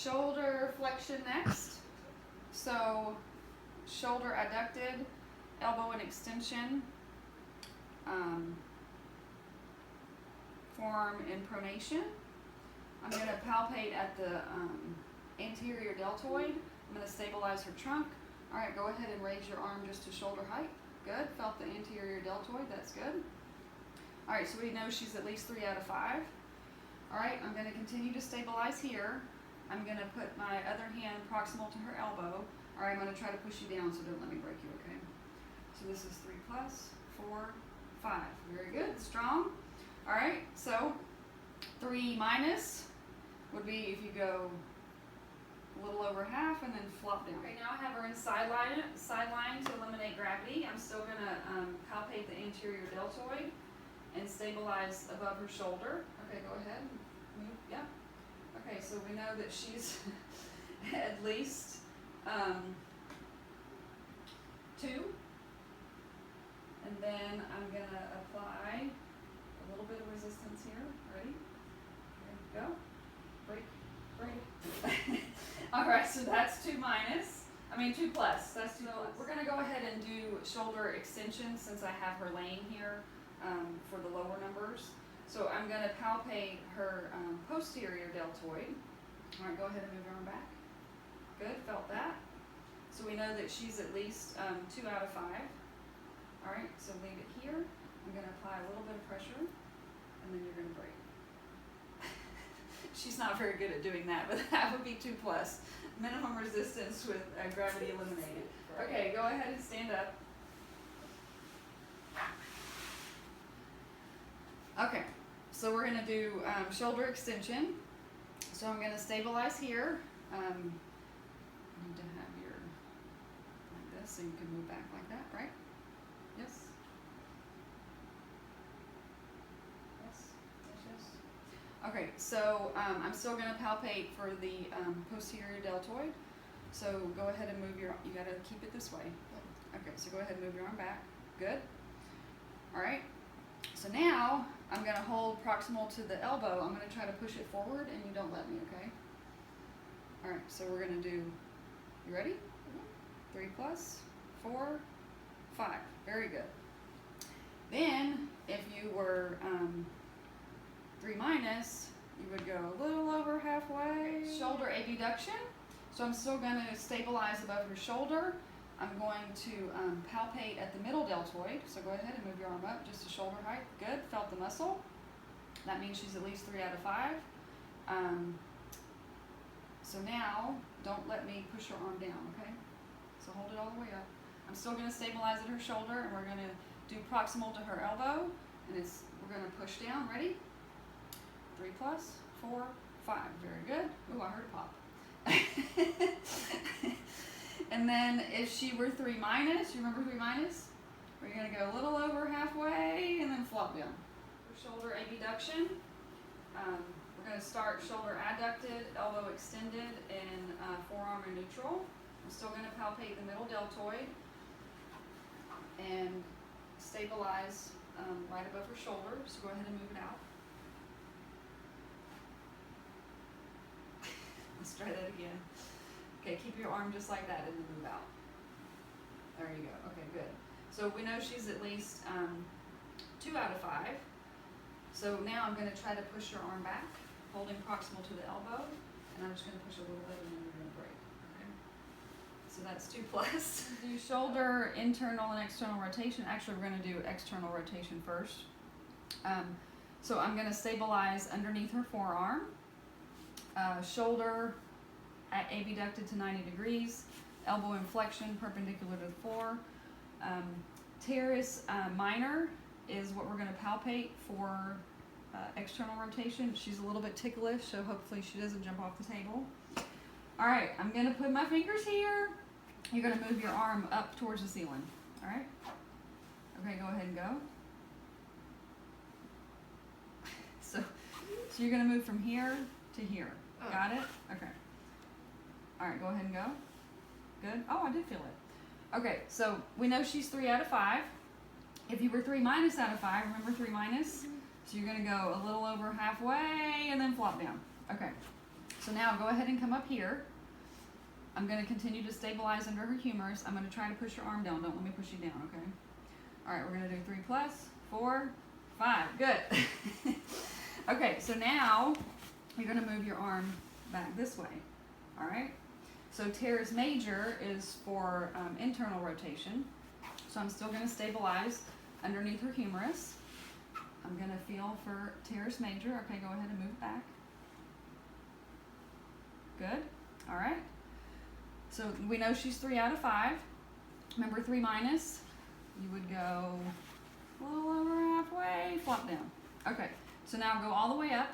Shoulder flexion next. So shoulder adducted, elbow and extension, forearm in pronation. I'm going to palpate at the anterior deltoid. I'm going to stabilize her trunk. All right, go ahead and raise your arm just to shoulder height. Good. Felt the anterior deltoid. That's good. All right, so we know she's at least 3 out of 5. All right, I'm going to continue to stabilize here. I'm going to put my other hand proximal to her elbow. All right, I'm going to try to push you down, so don't let me break you, okay? So this is 3 plus, 4, 5. Very good. Strong. All right, so 3 minus would be if you go a little over half and then flop down. Okay, now I have her in sideline to eliminate gravity. I'm still going to palpate the anterior deltoid and stabilize above her shoulder. Okay, go ahead. Move. Yeah. Okay, so we know that she's at least 2. And then I'm going to apply a little bit of resistance here. Ready? There we go. Break, break. All right, so that's 2 plus. That's 2 plus. We're going to go ahead and do shoulder extension since I have her laying here for the lower numbers. So I'm going to palpate her posterior deltoid. All right, go ahead and move your arm back. Good, felt that. So we know that she's at least 2 out of 5. All right, so leave it here. I'm going to apply a little bit of pressure, and then you're going to break. She's not very good at doing that, but that would be 2 plus. Minimum resistance with gravity eliminated. Okay, go ahead and stand up. Okay, so we're going to do shoulder extension. So I'm going to stabilize here. You need to have your, like this, so you can move back like that, right? Yes? Yes? Yes, yes. Okay, so I'm still going to palpate for the posterior deltoid. So go ahead and move your, you got to keep it this way. Okay, so go ahead and move your arm back. Good. All right. So now I'm going to hold proximal to the elbow. I'm going to try to push it forward and you don't let me, okay? All right, so we're going to do, you ready? 3 plus, 4, 5. Very good. Then if you were 3 minus, you would go a little over halfway. Shoulder abduction. So I'm still going to stabilize above your shoulder. I'm going to palpate at the middle deltoid. So go ahead and move your arm up just to shoulder height. Good. Felt the muscle. That means she's at least 3 out of 5. So now, don't let me push your arm down, okay? So hold it all the way up. I'm still going to stabilize at her shoulder, and we're going to do proximal to her elbow, and we're going to push down. Ready? 3 plus, 4, 5. Very good. Ooh, I heard a pop. And then if she were 3 minus, you remember 3 minus? We're going to go a little over halfway and then flop down. For shoulder abduction, we're going to start shoulder adducted, elbow extended, and forearm in neutral. I'm still going to palpate the middle deltoid and stabilize right above her shoulder. So go ahead and move it out. Let's try that again. Okay, keep your arm just like that and then move out. There you go. Okay, good. So we know she's at least 2 out of 5. So now I'm going to try to push your arm back, holding proximal to the elbow, and I'm just going to push a little bit and then we're going to break. Okay. So that's 2 plus. Do shoulder internal and external rotation. Actually, we're going to do external rotation first. So I'm going to stabilize underneath her forearm. Shoulder abducted to 90 degrees, elbow inflection perpendicular to the floor. Teres minor is what we're going to palpate for external rotation. She's a little bit ticklish, so hopefully she doesn't jump off the table. All right, I'm going to put my fingers here. You're going to move your arm up towards the ceiling. All right? Okay, go ahead and go. So you're going to move from here to here. Got it? Okay. All right, go ahead and go. Good. Oh, I did feel it. Okay, so we know she's 3 out of 5. If you were 3 minus out of 5, remember 3 minus? So you're going to go a little over halfway and then flop down. Okay. So So now go ahead and come up here. I'm going to continue to stabilize under her humerus. I'm going to try to push your arm down. Don't let me push you down, okay? All right, we're going to do 3 plus, 4, 5. Good. Okay, so now you're going to move your arm back this way. All right? So teres major is for internal rotation. So I'm still going to stabilize underneath her humerus. I'm going to feel for teres major. Okay, go ahead and move back. Good. All right. So we know she's 3 out of 5. Remember 3 minus? You would go a little over halfway, flop down. Okay, so now go all the way up.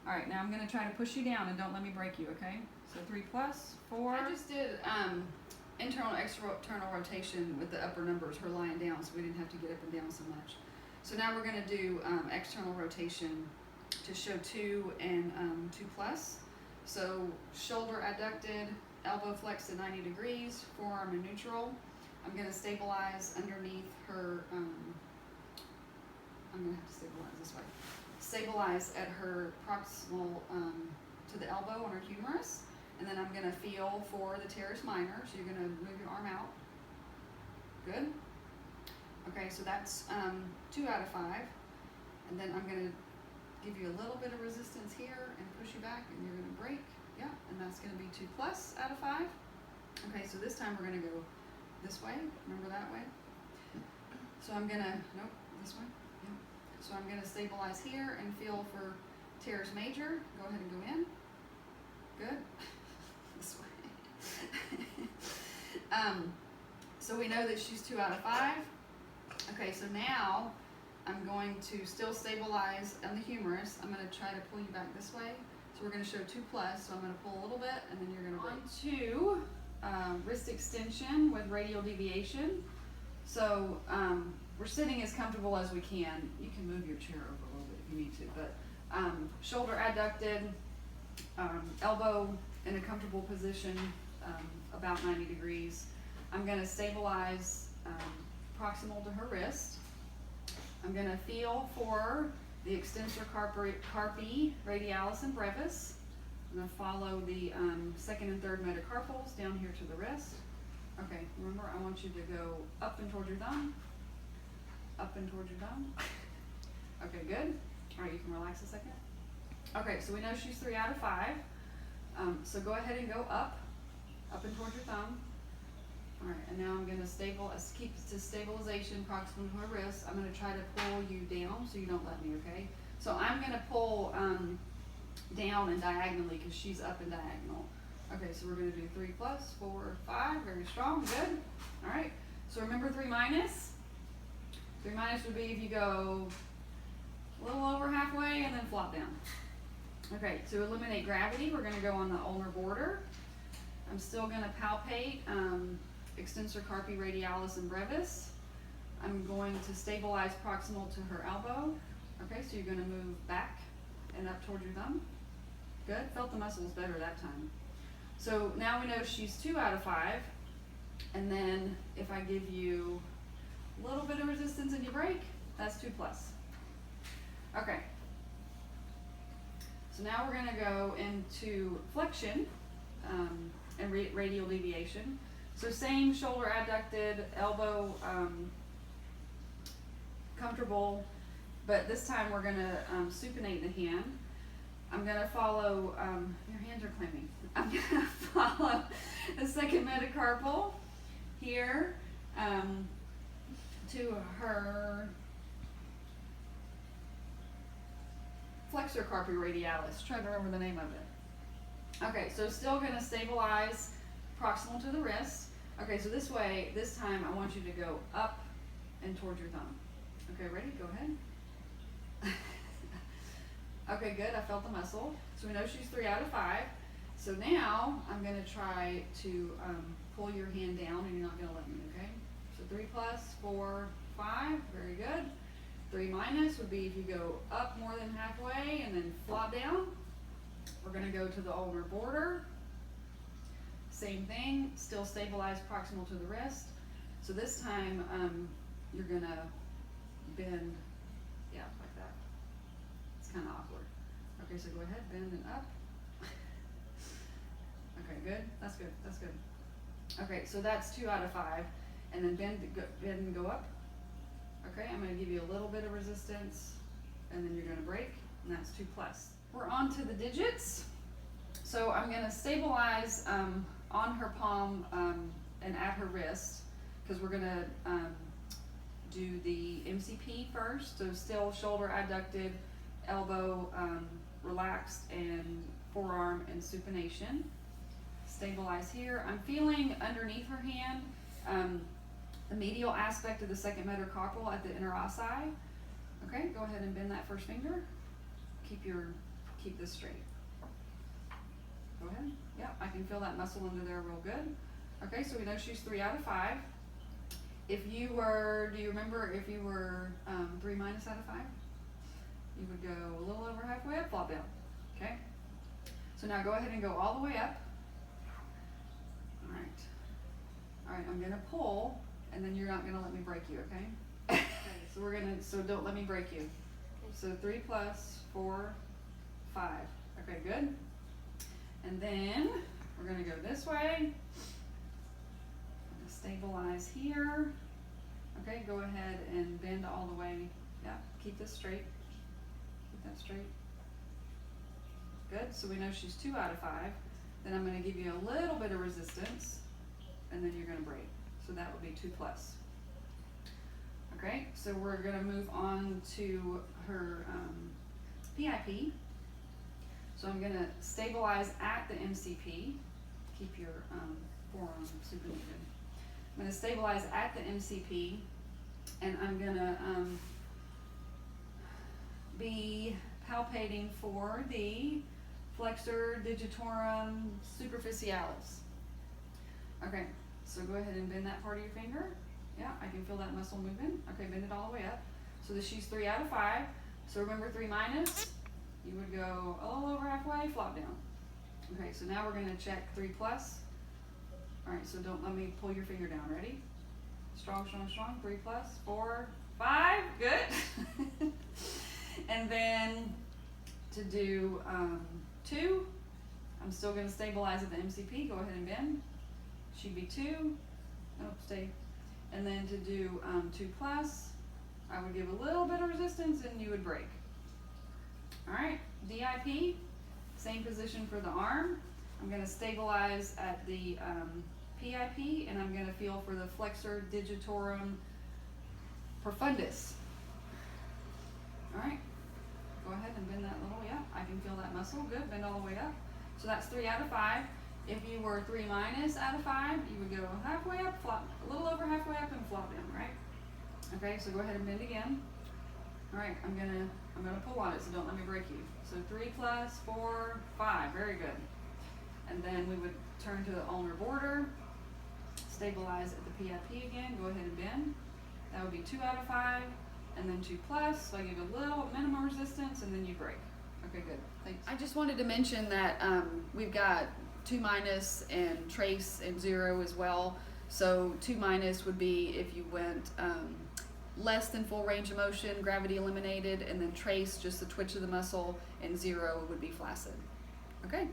All right, now I'm going to try to push you down and don't let me break you, okay? So 3 plus, 4. I just did internal, external rotation with the upper numbers, her lying down, so we didn't have to get up and down so much. So now we're going to do external rotation to show 2 and 2 plus. So shoulder adducted, elbow flexed at 90 degrees, forearm in neutral. I'm going to stabilize underneath her, I'm going to have to stabilize this way. Stabilize at her proximal to the elbow on her humerus. And then I'm going to feel for the teres minor. So you're going to move your arm out. Good. Okay, so that's 2 out of 5. And then I'm going to give you a little bit of resistance here and push you back, and you're going to break. Yeah, and that's going to be 2 plus out of 5. Okay, so this time we're going to go this way. Remember that way? So I'm going to, nope, this way. Yeah. So I'm going to stabilize here and feel for teres major. Go ahead and go in. Good. This way. So we know that she's 2 out of 5. Okay, so now I'm going to still stabilize on the humerus. I'm going to try to pull you back this way. So we're going to show 2 plus. So I'm going to pull a little bit, and then you're going to break. On to wrist extension with radial deviation. So we're sitting as comfortable as we can. You can move your chair over a little bit if you need to, but shoulder adducted, elbow in a comfortable position, about 90 degrees. I'm going to stabilize proximal to her wrist. I'm going to feel for the extensor carpi, radialis, and brevis. I'm going to follow the second and third metacarpals down here to the wrist. Okay, remember I want you to go up and towards your thumb. Up and towards your thumb. Okay, good. All right, you can relax a second. Okay, so we know she's 3 out of 5. So go ahead and go up and towards your thumb. All right, and now I'm going to keep to stabilization proximal to her wrist. I'm going to try to pull you down so you don't let me, okay? So I'm going to pull down and diagonally because she's up and diagonal. Okay, so we're going to do 3 plus, 4, 5, very strong, good. All right, so remember 3 minus? 3 minus would be if you go a little over halfway and then flop down. Okay, to eliminate gravity, we're going to go on the ulnar border. I'm still going to palpate extensor carpi, radialis, and brevis. I'm going to stabilize proximal to her elbow. Okay, so you're going to move back and up towards your thumb. Good, felt the muscles better that time. So now we know she's 2 out of 5. And then if I give you a little bit of resistance and you break, that's 2 plus. Okay. So now we're going to go into flexion and radial deviation. So same shoulder adducted, elbow comfortable, but this time we're going to supinate the hand. I'm going to follow, your hands are clamming. I'm going to follow the second metacarpal here to her flexor carpi radialis. Try to remember the name of it. Okay, so still going to stabilize proximal to the wrist. Okay, so this way, this time I want you to go up and towards your thumb. Okay, ready? Go ahead. Okay, good. I felt the muscle. So we know she's 3 out of 5. So now I'm going to try to pull your hand down, and you're not going to let me, okay? So 3 plus, 4, 5. Very good. 3 minus would be if you go up more than halfway and then flop down. We're going to go to the ulnar border. Same thing, still stabilize proximal to the wrist. So this time you're going to bend, yeah, like that. It's kind of awkward. Okay, so go ahead, bend and up. Okay, good. That's good. That's good. Okay, so that's 2 out of 5. And then bend and go up. Okay, I'm going to give you a little bit of resistance, and then you're going to break, and that's 2 plus. We're on to the digits. So I'm going to stabilize on her palm and at her wrist, because we're going to do the MCP first. So still shoulder adducted, elbow relaxed, and forearm in supination. Stabilize here. I'm feeling underneath her hand the medial aspect of the second metacoccygeal at the interossi. Okay, go ahead and bend that first finger. Keep this straight. Go ahead. Yep, I can feel that muscle under there real good. Okay, so we know she's 3 out of 5. If you were, do you remember if you were 3 minus out of 5? You would go a little over halfway up, flop down. Okay. So now go ahead and go all the way up. All right. All right, I'm gonna pull, and then you're not gonna let me break you, okay? Okay, so don't let me break you. So 3 plus 4, 5. Okay, good. And then we're gonna go this way. I'm gonna stabilize here. Okay, go ahead and bend all the way. Yeah, keep this straight. Keep that straight. Good, so we know she's 2 out of 5. Then I'm gonna give you a little bit of resistance, and then you're gonna break. So that would be 2 plus. Okay, so we're gonna move on to her PIP. So I'm gonna stabilize at the MCP. Keep your forearm supinated. I'm gonna stabilize at the MCP, and I'm gonna be palpating for the flexor digitorum superficialis. Okay, so go ahead and bend that part of your finger. Yeah, I can feel that muscle moving. Okay, bend it all the way up. So she's 3 out of 5. So remember 3 minus, you would go a little over halfway, flop down. Okay, so now we're gonna check 3 plus. All right, so don't let me pull your finger down. Ready? Strong, strong, strong. 3 plus, 4, 5, good. And then to do 2, I'm still gonna stabilize at the MCP. Go ahead and bend. She'd be 2. Nope, stay. And then to do 2 plus, I would give a little bit of resistance and you would break. All right, DIP, same position for the arm. I'm gonna stabilize at the PIP, and I'm gonna feel for the flexor digitorum profundus. All right, go ahead and bend that little, yeah, I can feel that muscle, good, bend all the way up. So that's 3 out of 5. If you were 3 minus out of 5, you would go halfway up, flop, a little over halfway up and flop down, right? Okay, so go ahead and bend again. All right, I'm gonna pull on it, so don't let me break you. So 3 plus 4, 5, very good. And then we would turn to the ulnar border, stabilize at the PIP again, go ahead and bend. That would be 2 out of 5, and then 2 plus, so I give a little minimum resistance, and then you break. Okay, good, thanks. I just wanted to mention that we've got 2 minus and trace and 0 as well. So 2 minus would be if you went less than full range of motion, gravity eliminated, and then trace, just the twitch of the muscle, and 0 would be flaccid. Okay.